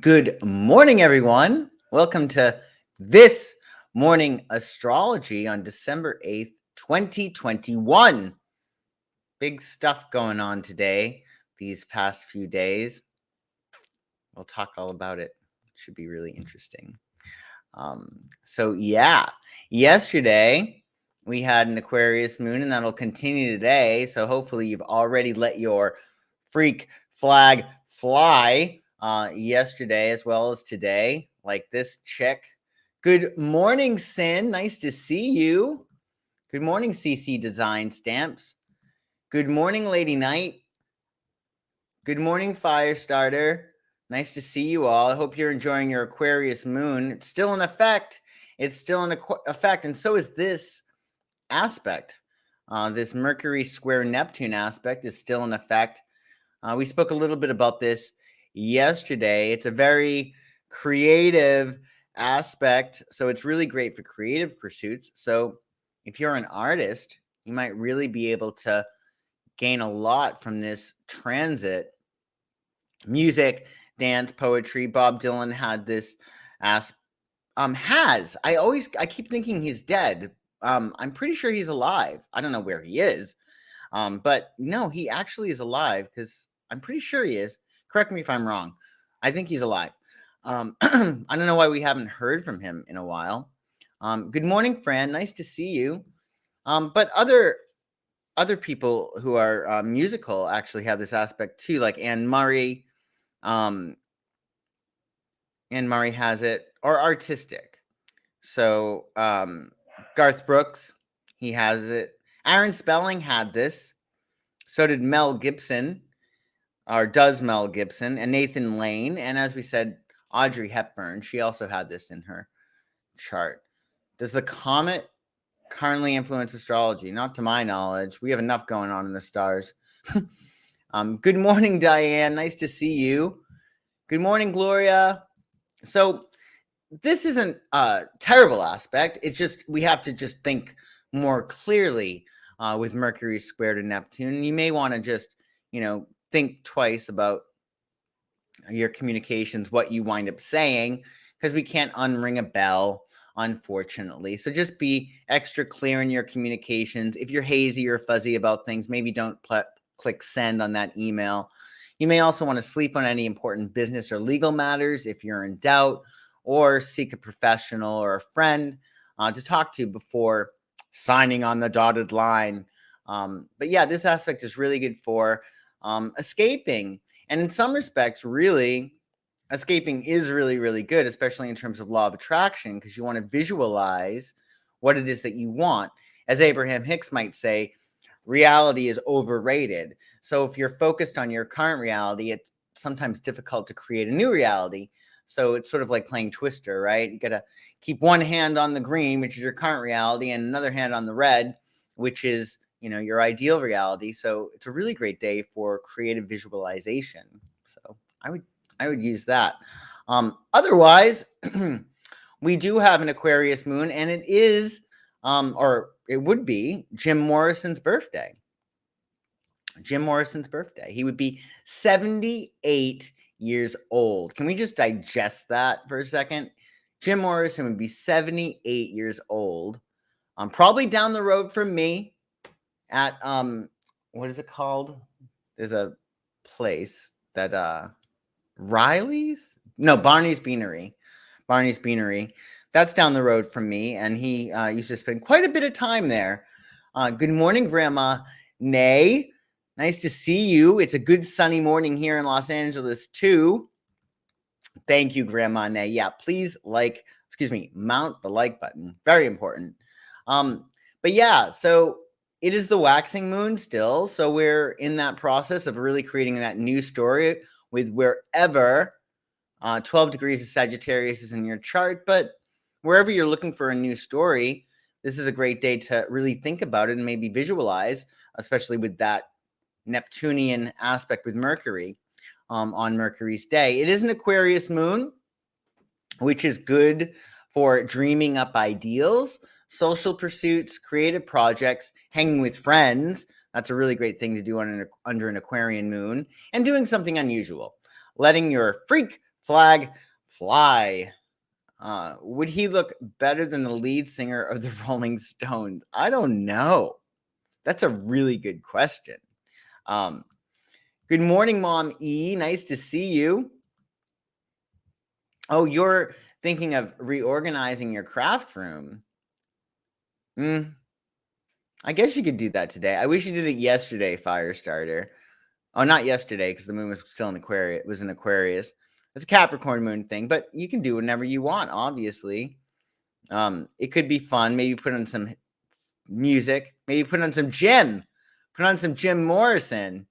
Good morning, everyone. Welcome to this morning astrology on December 8th, 2021. Big stuff going on today, these past few days. We'll talk all about it. It should be really interesting. Yesterday we had an Aquarius moon, and that'll continue today. So hopefully you've already let your freak flag fly yesterday as well as today, like this chick. Good morning, Sin. Nice to see you. Good morning, CC Design Stamps. Good morning, Lady Knight. Good morning, Firestarter. Nice to see you all. I hope you're enjoying your Aquarius moon. It's still in effect. It's still in effect, and so is this aspect. This Mercury square Neptune aspect is still in effect. We spoke a little bit about this yesterday. It's a very creative aspect, so it's really great for creative pursuits. So if you're an artist, you might really be able to gain a lot from this transit. Music, dance, poetry. Bob Dylan had this I keep thinking he's dead. I'm pretty sure he's alive. I don't know where he is. But no, he actually is alive because I'm pretty sure he is. Correct me if I'm wrong. I think he's alive. I don't know why we haven't heard from him in a while. Good morning, Fran. Nice to see you. But other people who are musical actually have this aspect too, like Anne Murray. Anne Murray has it, or artistic. So Garth Brooks, he has it. Aaron Spelling had this. So did Mel Gibson, or does Mel Gibson, and Nathan Lane. And as we said, Audrey Hepburn, she also had this in her chart. Does the comet currently influence astrology? Not to my knowledge. We have enough going on in the stars. Good morning, Diane. Nice to see you. Good morning, Gloria. So this isn't a terrible aspect. It's just we have to just think more clearly with Mercury square to Neptune. You may want to just, think twice about your communications, what you wind up saying, because we can't unring a bell, unfortunately. So just be extra clear in your communications. If you're hazy or fuzzy about things, maybe don't click send on that email. You may also want to sleep on any important business or legal matters if you're in doubt, or seek a professional or a friend to talk to before signing on the dotted line. But yeah, this aspect is really good for escaping. And in some respects, really, escaping is really, really good, especially in terms of law of attraction, because you want to visualize what it is that you want. As Abraham Hicks might say, reality is overrated. So if you're focused on your current reality, it's sometimes difficult to create a new reality. So it's sort of like playing Twister, right? You got to keep one hand on the green, which is your current reality, and another hand on the red, which is, your ideal reality. So it's a really great day for creative visualization. So I would use that. Otherwise, we do have an Aquarius moon, and it is, or it would be, Jim Morrison's birthday. Jim Morrison's birthday. He would be 78 years old. Can we just digest that for a second? Jim Morrison would be 78 years old. Probably down the road from me at, what is it called? There's a place that, Riley's? No, Barney's Beanery. Barney's Beanery. That's down the road from me, and he used to spend quite a bit of time there. Good morning, Grandma Nay. Nice to see you. It's a good sunny morning here in Los Angeles, too. Thank you, Grandma Nay. Yeah, please mount the like button. Very important. But yeah, so it is the waxing moon still. So we're in that process of really creating that new story with wherever 12 degrees of Sagittarius is in your chart. But wherever you're looking for a new story, this is a great day to really think about it and maybe visualize, especially with that Neptunian aspect with Mercury on Mercury's day. It is an Aquarius moon, which is good for dreaming up ideals, social pursuits, creative projects, hanging with friends. That's a really great thing to do under an Aquarian moon, and doing something unusual. Letting your freak Flag, fly. Would he look better than the lead singer of the Rolling Stones? I don't know. That's a really good question. Good morning, Mom E. Nice to see you. Oh, you're thinking of reorganizing your craft room. I guess you could do that today. I wish you did it yesterday, Firestarter. Oh, not yesterday, because the moon was still in Aquarius. It was in Aquarius. It's a Capricorn moon thing, but you can do whenever you want, obviously. It could be fun. Maybe put on some music. Maybe put on some Jim. Put on some Jim Morrison.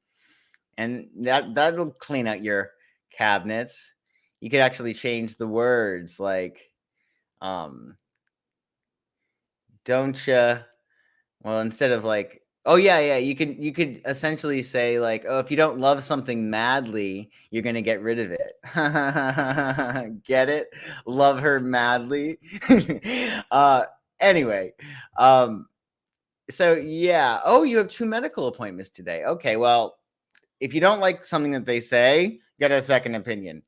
And that'll clean out your cabinets. You could actually change the words like, don't you? Well, instead of like, oh yeah, you could essentially say like, oh, if you don't love something madly, you're gonna get rid of it. Get it? Love her madly. Anyway, so yeah. Oh, you have 2 medical appointments today. Okay, well, if you don't like something that they say, get a second opinion.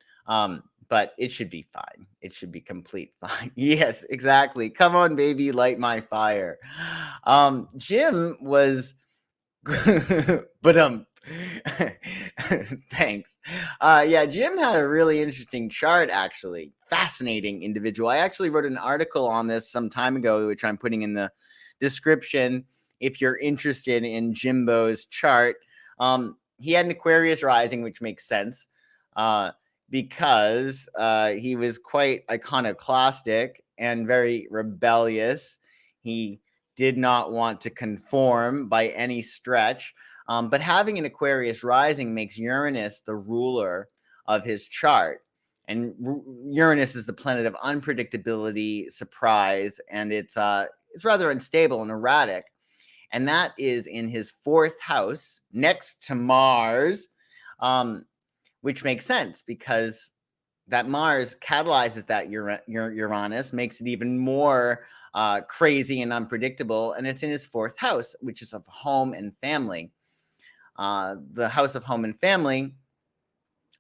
But it should be fine. It should be complete fine. Yes, exactly. Come on, baby, light my fire. Jim was, but thanks. Yeah, Jim had a really interesting chart, actually. Fascinating individual. I actually wrote an article on this some time ago, which I'm putting in the description if you're interested in Jimbo's chart. He had an Aquarius rising, which makes sense because he was quite iconoclastic and very rebellious. He did not want to conform by any stretch. But having an Aquarius rising makes Uranus the ruler of his chart. And Uranus is the planet of unpredictability, surprise, and it's rather unstable and erratic. And that is in his 4th house next to Mars, which makes sense because that Mars catalyzes that Uranus, makes it even more crazy and unpredictable. And it's in his 4th house, which is of home and family. The house of home and family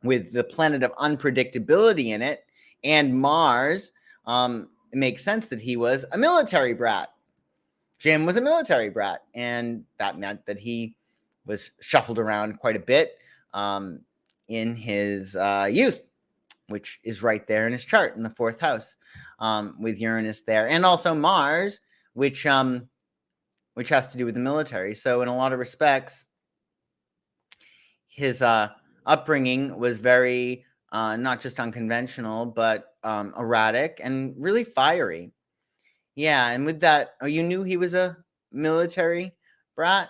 with the planet of unpredictability in it and Mars, it makes sense that he was a military brat. Jim was a military brat, and that meant that he was shuffled around quite a bit in his youth, which is right there in his chart in the 4th house, with Uranus there, and also Mars, which has to do with the military. So in a lot of respects, his upbringing was very not just unconventional, but erratic and really fiery. Yeah, and with that, you knew he was a military brat.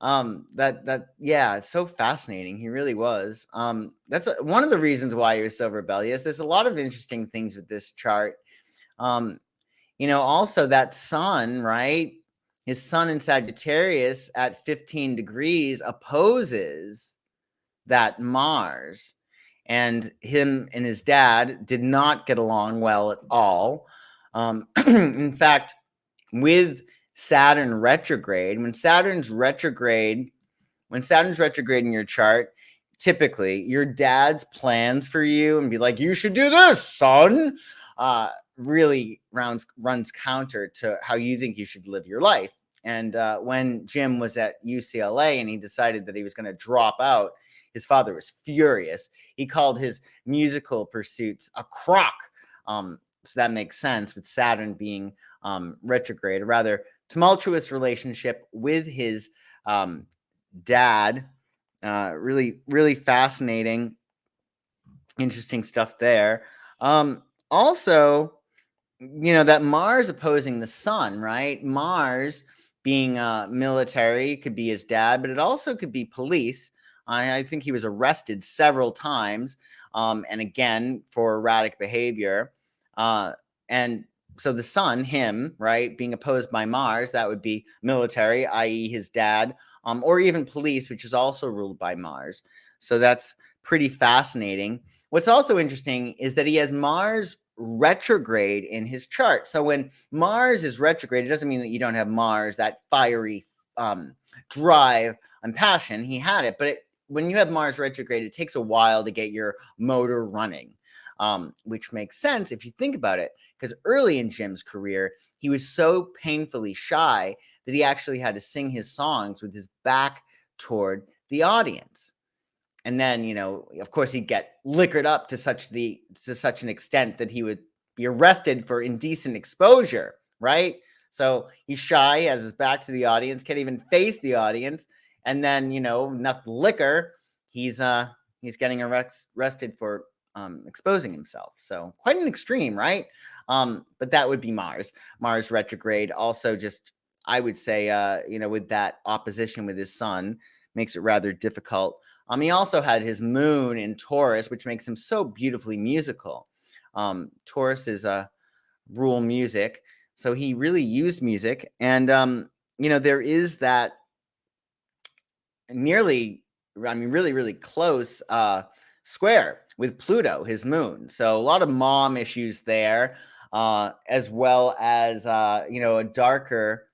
Yeah, it's so fascinating. He really was. That's one of the reasons why he was so rebellious. There's a lot of interesting things with this chart. Also that sun, right? His sun in Sagittarius at 15 degrees opposes that Mars, and him and his dad did not get along well at all. In fact, with Saturn retrograde, when Saturn's retrograde in your chart, typically your dad's plans for you and be like, you should do this, son, really runs counter to how you think you should live your life. And when Jim was at UCLA and he decided that he was going to drop out, his father was furious. He called his musical pursuits a crock. So that makes sense with Saturn being retrograde, a rather tumultuous relationship with his dad. Really, really fascinating, interesting stuff there. Also, that Mars opposing the sun, right? Mars being military could be his dad, but it also could be police. I think he was arrested several times, and again for erratic behavior. And so the sun, him, right, being opposed by Mars, that would be military, i.e. his dad, or even police, which is also ruled by Mars. So that's pretty fascinating. What's also interesting is that he has Mars retrograde in his chart. So when Mars is retrograde, it doesn't mean that you don't have Mars, that fiery drive and passion. He had it, but when you have Mars retrograde, it takes a while to get your motor running, which makes sense if you think about it, because early in Jim's career, he was so painfully shy that he actually had to sing his songs with his back toward the audience. And then, of course, he'd get liquored up to such an extent that he would be arrested for indecent exposure, right? So he's shy, has his back to the audience, can't even face the audience, and then, enough liquor, he's getting arrested for exposing himself. So quite an extreme, right? But that would be Mars retrograde. Also, just I would say, with that opposition with his sun, makes it rather difficult. He also had his moon in Taurus, which makes him so beautifully musical. Taurus is rule music, so he really used music, and there is that really, really close square with Pluto, his moon. So a lot of mom issues there, as well as a darker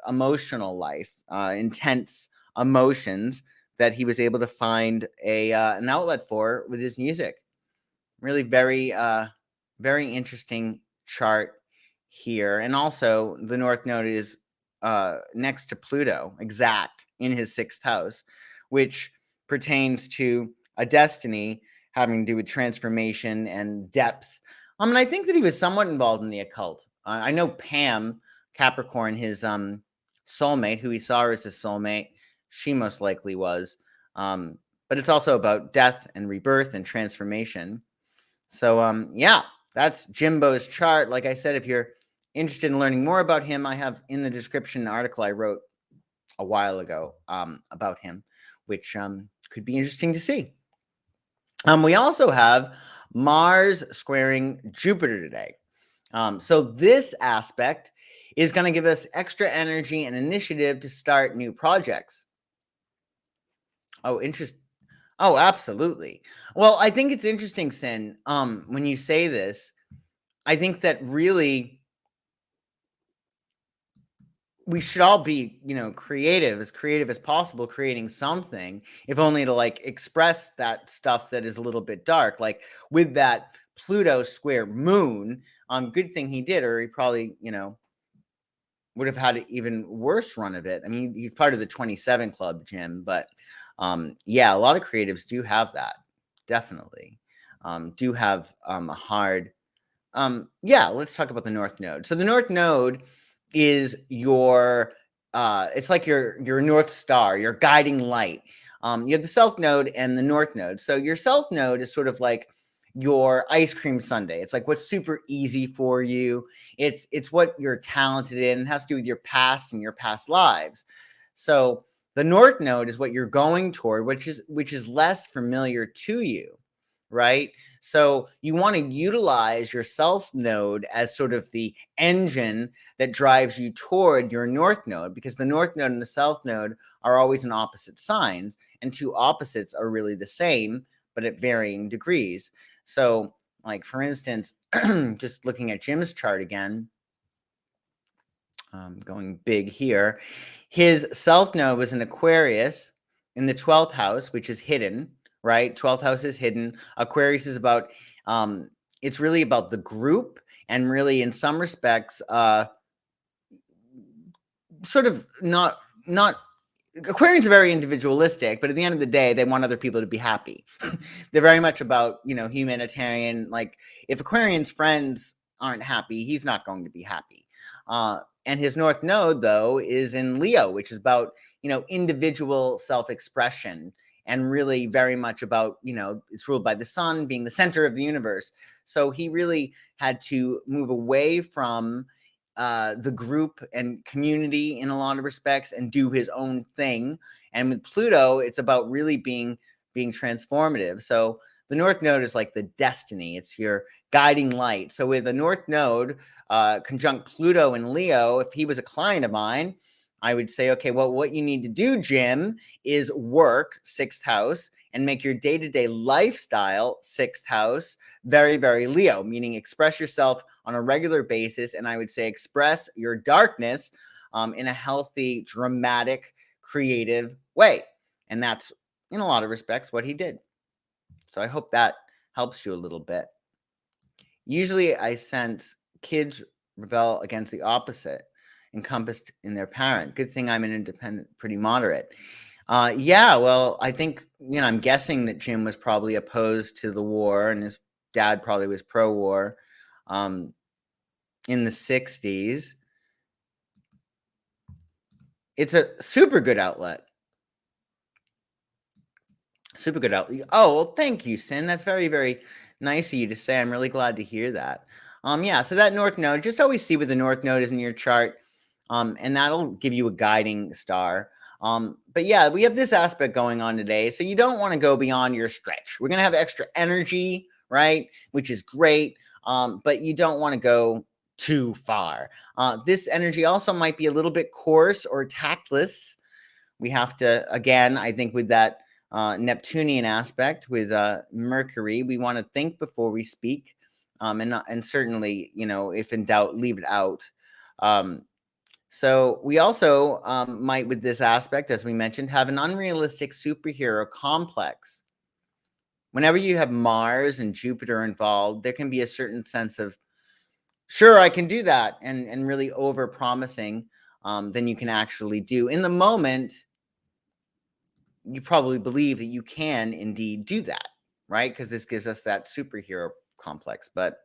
emotional life, intense emotions that he was able to find an outlet for with his music. Really very very interesting chart here. And also the North Node is next to Pluto, exact in his 6th house, which pertains to a destiny having to do with transformation and depth. And I think that he was somewhat involved in the occult. I know Pam, Capricorn, his soulmate, who he saw as his soulmate, she most likely was. But it's also about death and rebirth and transformation. So, yeah, that's Jimbo's chart. Like I said, if you're interested in learning more about him, I have in the description an article I wrote a while ago about him, which could be interesting to see. We also have Mars squaring Jupiter today. So this aspect is going to give us extra energy and initiative to start new projects. Oh, interesting. Oh, absolutely. Well, I think it's interesting, Sin, when you say this. I think that really we should all be, creative as possible, creating something, if only to express that stuff that is a little bit dark, like with that Pluto square moon. Good thing he did, or he probably, would have had an even worse run of it. I mean, he's part of the 27 Club, Jim, but yeah, a lot of creatives do have that, definitely. Do have a hard yeah, let's talk about the North Node. So the North Node is your it's like your North Star, your guiding light. You have the South Node and the North Node. So your South Node is sort of like your ice cream sundae. It's like what's super easy for you. It's what you're talented in. It has to do with your past and your past lives. So the North Node is what you're going toward, which is less familiar to you, right? So you want to utilize your South Node as sort of the engine that drives you toward your North Node, because the North Node and the South Node are always in opposite signs, and two opposites are really the same, but at varying degrees. So, like, for instance, just looking at Jim's chart again, going big here, his South Node was in Aquarius in the 12th house, which is hidden, right? 12th house is hidden. Aquarius is about, it's really about the group, and really in some respects, sort of not Aquarians are very individualistic, but at the end of the day, they want other people to be happy. They're very much about, humanitarian. Like, if Aquarian's friends aren't happy, he's not going to be happy. And his North Node, though, is in Leo, which is about, individual self-expression, and really very much about, it's ruled by the sun being the center of the universe. So he really had to move away from the group and community in a lot of respects, and do his own thing. And with Pluto, it's about really being transformative. So the North Node is like the destiny. It's your guiding light. So with the North Node conjunct Pluto and Leo, if he was a client of mine, I would say, okay, well, what you need to do, Jim, is work, 6th house, and make your day-to-day lifestyle, 6th house, very, very Leo, meaning express yourself on a regular basis. And I would say express your darkness in a healthy, dramatic, creative way. And that's in a lot of respects, what he did. So I hope that helps you a little bit. Usually I sense kids rebel against the opposite encompassed in their parent. Good thing I'm an independent, pretty moderate. Yeah, well, I think, I'm guessing that Jim was probably opposed to the war and his dad probably was pro-war in the 60s. It's a super good outlet. Super good outlet. Oh, well, thank you, Sin. That's very, very nice of you to say. I'm really glad to hear that. Yeah, so that North Node, just always see where the North Node is in your chart, and that'll give you a guiding star. But yeah, we have this aspect going on today, so you don't want to go beyond your stretch. We're going to have extra energy, right, which is great, but you don't want to go too far. This energy also might be a little bit coarse or tactless. We have to, again, I think with that Neptunian aspect with Mercury, we want to think before we speak, and certainly, if in doubt, leave it out. So we also might, with this aspect, as we mentioned, have an unrealistic superhero complex. Whenever you have Mars and Jupiter involved, there can be a certain sense of, sure, I can do that, and really over-promising than you can actually do. In the moment, you probably believe that you can indeed do that, right? Because this gives us that superhero complex. But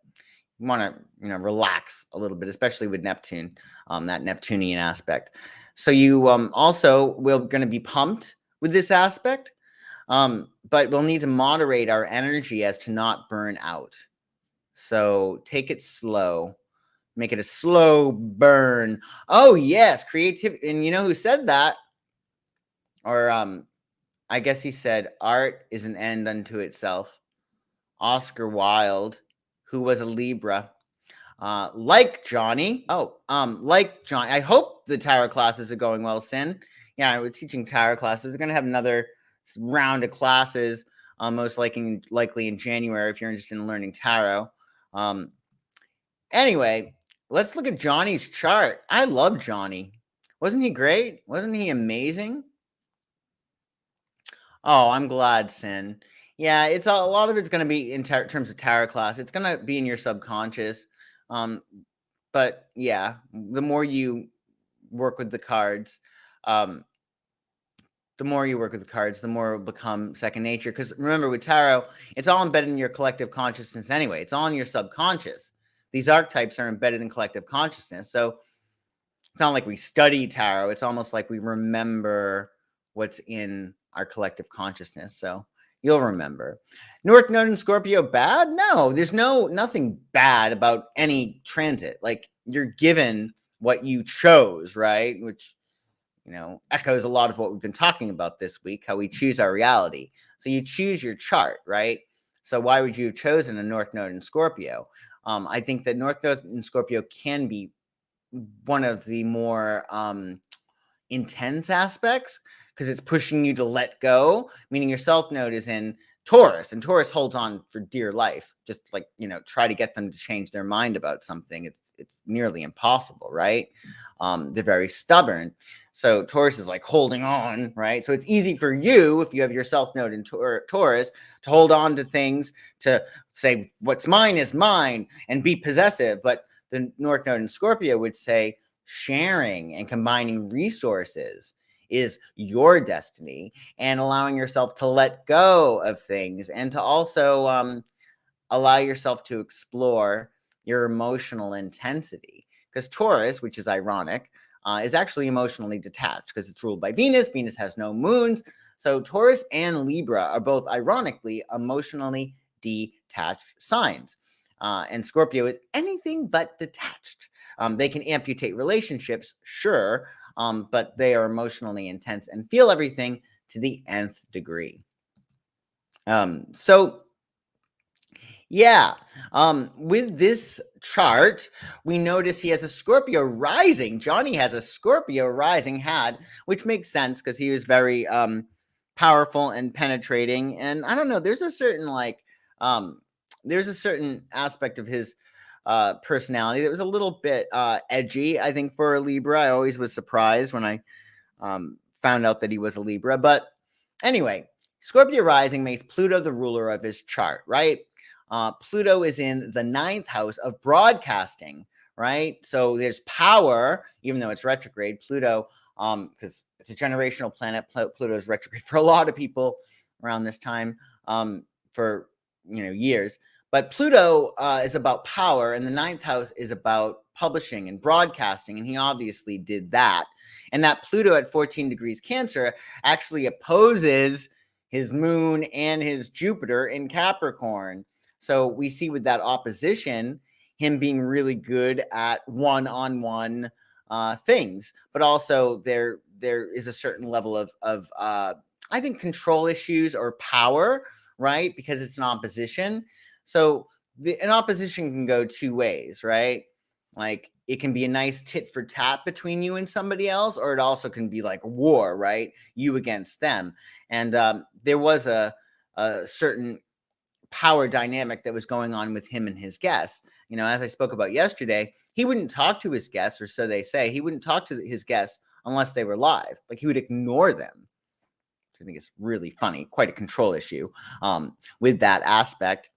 you want to, relax a little bit, especially with Neptune, that Neptunian aspect. So you also will going to be pumped with this aspect, but we'll need to moderate our energy as to not burn out. So take it slow. Make it a slow burn. Oh, yes, creativity. And you know who said that? Or I guess he said, art is an end unto itself. Oscar Wilde, who was a Libra. Like Johnny. Like Johnny. I hope the tarot classes are going well, Sin. Yeah, we're teaching tarot classes. We're going to have another round of classes, most likely in January if you're interested in learning tarot. Anyway, let's look at Johnny's chart. I love Johnny. Wasn't he great? Wasn't he amazing? Oh, I'm glad, Sin. Yeah, it's a lot of it's going to be in terms of tarot class. It's going to be in your subconscious. But yeah, the more you work with the cards, the more it will become second nature. Because remember, with tarot, it's all embedded in your collective consciousness anyway. It's all in your subconscious. These archetypes are embedded in collective consciousness. So it's not like we study tarot. It's almost like we remember what's in our collective consciousness. So you'll remember. North Node in Scorpio bad? No, there's nothing bad about any transit. Like, you're given what you chose, right? Which, echoes a lot of what we've been talking about this week, how we choose our reality. So you choose your chart, right? So why would you have chosen a North Node in Scorpio? I think that North Node in Scorpio can be one of the more intense aspects, because it's pushing you to let go, meaning your South Node is in Taurus, and Taurus holds on for dear life. Just like, try to get them to change their mind about something. It's nearly impossible, right? They're very stubborn. So Taurus is like holding on, right? So it's easy for you, if you have your South Node in Taurus, to hold on to things, to say, what's mine is mine, and be possessive. But the North Node in Scorpio would say, sharing and combining resources is your destiny, and allowing yourself to let go of things, and to also allow yourself to explore your emotional intensity. Because Taurus, which is ironic, is actually emotionally detached because it's ruled by Venus. Venus has no moons. So Taurus and Libra are both, ironically, emotionally detached signs. And Scorpio is anything but detached. They can amputate relationships, sure, but they are emotionally intense and feel everything to the nth degree. So yeah, with this chart, we notice he has a Scorpio rising. Johnny has a Scorpio rising had, which makes sense because he was very powerful and penetrating. And I don't know, there's a certain aspect of his personality that was a little bit edgy, I think, for a Libra. I always was surprised when I found out that he was a Libra. But anyway, Scorpio rising makes Pluto the ruler of his chart, right? Pluto is in the 9th house of broadcasting, right? So there's power, even though it's retrograde. Pluto, because it's a generational planet, Pluto is retrograde for a lot of people around this time, for years. But Pluto is about power, and the 9th house is about publishing and broadcasting, and he obviously did that. And that Pluto at 14 degrees Cancer actually opposes his moon and his Jupiter in Capricorn. So we see with that opposition, him being really good at one-on-one things, but also there is a certain level of I think control issues or power, right? Because it's an opposition. So an opposition can go two ways, right? Like it can be a nice tit for tat between you and somebody else, or it also can be like war, right? You against them. And there was a certain power dynamic that was going on with him and his guests. As I spoke about yesterday, he wouldn't talk to his guests, or so they say. He wouldn't talk to his guests unless they were live. Like he would ignore them. I think it's really funny, quite a control issue with that aspect.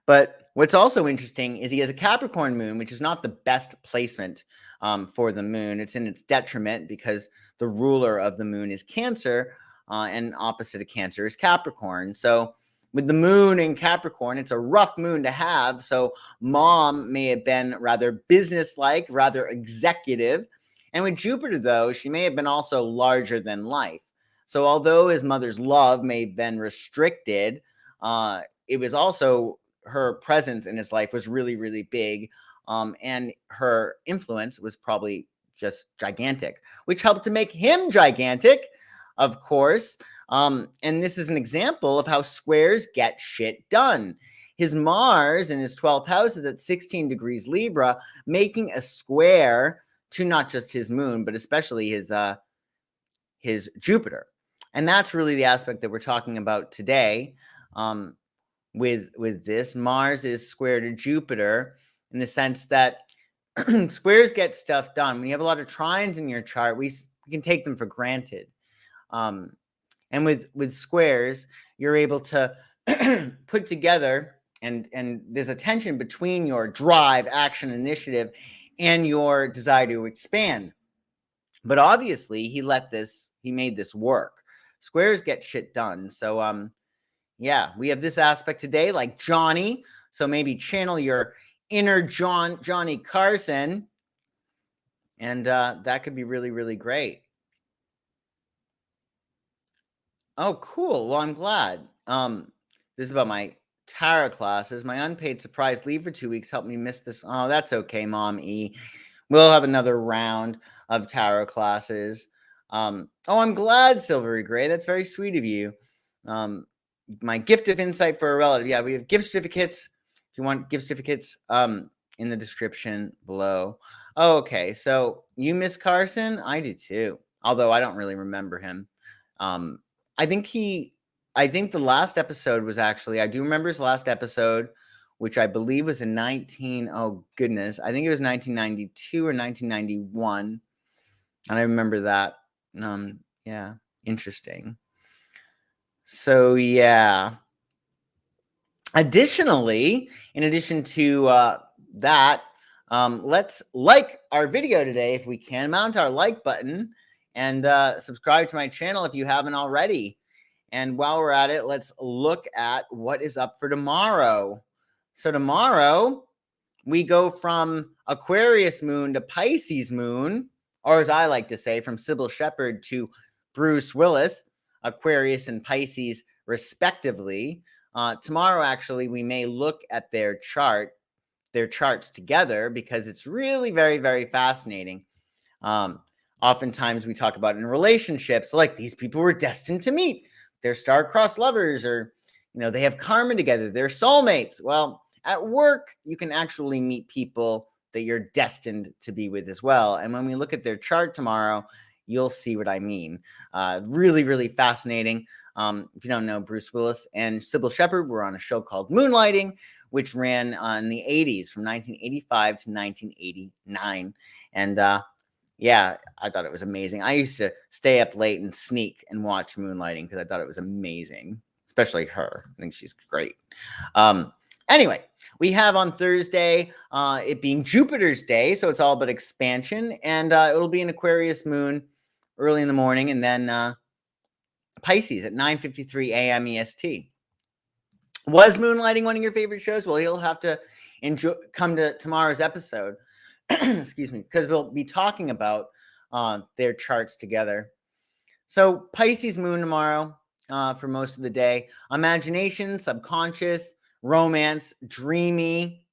But what's also interesting is he has a Capricorn moon, which is not the best placement for the moon. It's in its detriment because the ruler of the moon is Cancer, and opposite of Cancer is Capricorn. So with the moon in Capricorn, it's a rough moon to have. So mom may have been rather businesslike, rather executive. And with Jupiter, though, she may have been also larger than life. So although his mother's love may have been restricted, it was also her presence in his life was really, really big. And her influence was probably just gigantic, which helped to make him gigantic, of course. And this is an example of how squares get shit done. His Mars in his 12th house is at 16 degrees Libra, making a square to not just his moon, but especially his Jupiter. And that's really the aspect that we're talking about today. With this, Mars is square to Jupiter in the sense that squares get stuff done. When you have a lot of trines in your chart, we can take them for granted. And with squares, you're able to put together, and there's a tension between your drive, action, initiative, and your desire to expand. But obviously, he made this work. Squares get shit done. So, yeah, we have this aspect today, like Johnny. So maybe channel your inner Johnny Carson, and that could be really, really great. Oh, cool. Well, I'm glad. This is about my tarot classes. My unpaid surprise leave for 2 weeks helped me miss this. Oh, that's okay, Mom E. We'll have another round of tarot classes. Oh, I'm glad, Silvery Gray. That's very sweet of you. My gift of insight for a relative. Yeah, we have gift certificates. If you want gift certificates, in the description below. Oh, okay, so you miss Carson? I do too. Although I don't really remember him. I think the last episode was actually, I do remember his last episode, which I believe was in I think it was 1992 or 1991. And I remember that. Yeah, interesting. So, yeah. Additionally, in addition to that, let's like our video today if we can. Mount our like button and subscribe to my channel if you haven't already. And while we're at it, let's look at what is up for tomorrow. So tomorrow, we go from Aquarius Moon to Pisces Moon, or as I like to say, from Sybil Shepherd to Bruce Willis, Aquarius and Pisces respectively. Tomorrow, actually, we may look at their charts together because it's really very, very fascinating. Oftentimes we talk about in relationships, like these people were destined to meet. They're star-crossed lovers, or, they have karma together. They're soulmates. Well, at work, you can actually meet people that you're destined to be with as well. And when we look at their chart tomorrow, you'll see what I mean. Really, really fascinating. If you don't know, Bruce Willis and Sybil Shepherd were on a show called Moonlighting, which ran in the 80s from 1985 to 1989. And Yeah, I thought it was amazing. I used to stay up late and sneak and watch Moonlighting because I thought it was amazing, especially her. I think she's great. Anyway, we have on Thursday, it being Jupiter's day, so it's all about expansion, and it'll be an Aquarius Moon early in the morning, and then Pisces at 9:53 a.m. EST. Was Moonlighting one of your favorite shows? Well, you'll have to come to tomorrow's episode. Excuse me, because we'll be talking about their charts together. So Pisces Moon tomorrow for most of the day. Imagination, subconscious, romance, dreamy,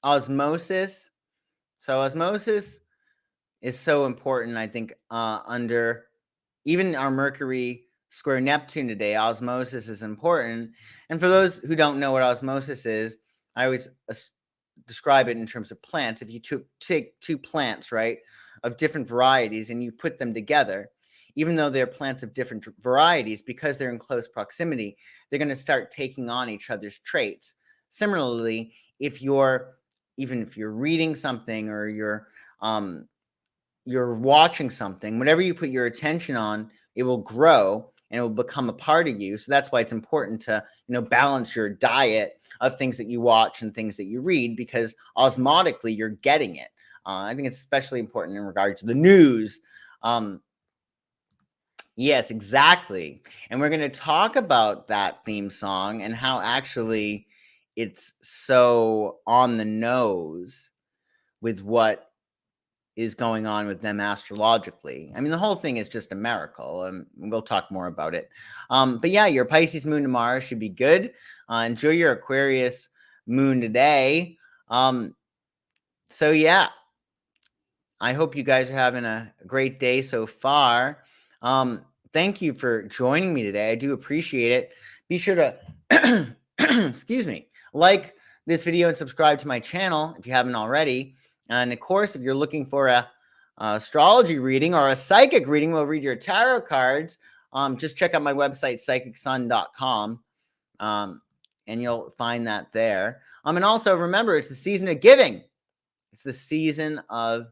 osmosis. So osmosis is so important, I think, under even our Mercury square Neptune today. Osmosis is important. And for those who don't know what osmosis is, I always describe it in terms of plants. If you take two plants, right, of different varieties, and you put them together, even though they're plants of different varieties, because they're in close proximity, they're going to start taking on each other's traits. Similarly, if you're reading something or you're watching something, whatever you put your attention on, it will grow and it will become a part of you. So that's why it's important to, balance your diet of things that you watch and things that you read, because osmotically you're getting it. I think it's especially important in regard to the news. Yes, exactly. And we're going to talk about that theme song and how actually it's so on the nose with what is going on with them astrologically. I mean, the whole thing is just a miracle, and we'll talk more about it. But yeah, your Pisces moon tomorrow should be good. Enjoy your Aquarius moon today. So yeah, I hope you guys are having a great day so far. Thank you for joining me today. I do appreciate it. Be sure to, excuse me, like this video and subscribe to my channel if you haven't already. And of course, if you're looking for a astrology reading or a psychic reading, we'll read your tarot cards. Just check out my website, psychicsun.com, and you'll find that there. And also remember, it's the season of giving. It's the season of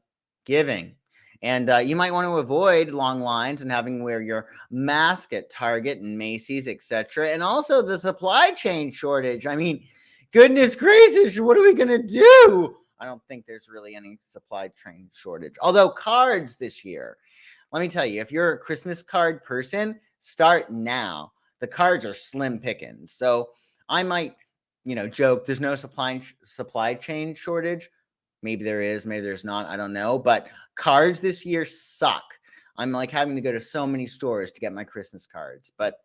giving. And you might want to avoid long lines and having to wear your mask at Target and Macy's, etc. And also the supply chain shortage. I mean, goodness gracious, what are we going to do? I don't think there's really any supply chain shortage. Although cards this year, let me tell you, if you're a Christmas card person, start now. The cards are slim pickings. So I might, joke, there's no supply chain shortage. Maybe there is, maybe there's not. I don't know. But cards this year suck. I'm like having to go to so many stores to get my Christmas cards. But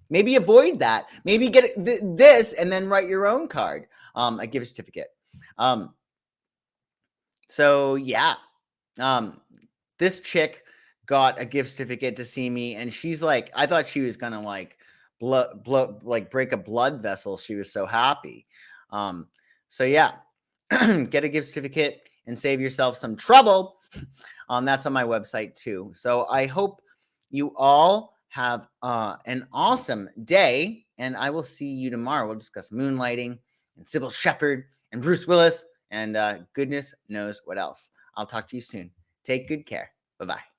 maybe avoid that. Maybe get this and then write your own card, a gift certificate. So yeah, this chick got a gift certificate to see me, and she's like, I thought she was gonna like break a blood vessel. She was so happy. So yeah. Get a gift certificate and save yourself some trouble. That's on my website too. So I hope you all have an awesome day, and I will see you tomorrow. We'll discuss moonlighting and Sybil Shepherd and Bruce Willis and goodness knows what else. I'll talk to you soon. Take good care. Bye-bye.